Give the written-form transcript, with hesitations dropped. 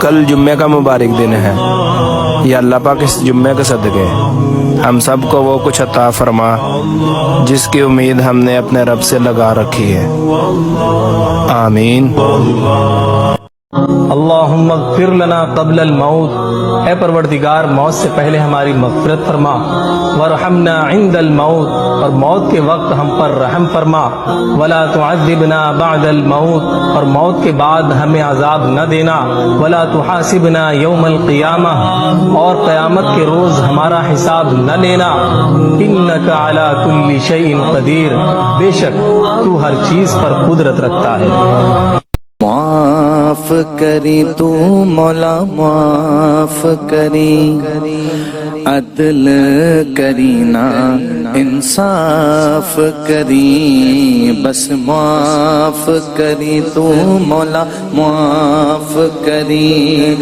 کل جمعے کا مبارک دن ہے، یا اللہ پاک اس جمعے کے صدقے ہم سب کو وہ کچھ عطا فرما جس کی امید ہم نے اپنے رب سے لگا رکھی ہے، آمین۔ اللہم اغفر لنا قبل الموت، اے پروردگار موت سے پہلے ہماری مغفرت فرما، ورحمنا عند الموت، اور موت کے وقت ہم پر رحم فرما، ولا تعذبنا بعد الموت، اور موت کے بعد ہمیں عذاب نہ دینا، ولا تحاسبنا یوم القیامہ، اور قیامت کے روز ہمارا حساب نہ لینا، انک علی کل شیء قدیر، بے شک تو ہر چیز پر قدرت رکھتا ہے۔ معاف کری تو مولا معاف کری، عدل کری نا انصاف کری، بس معاف کری تو مولا معاف کری۔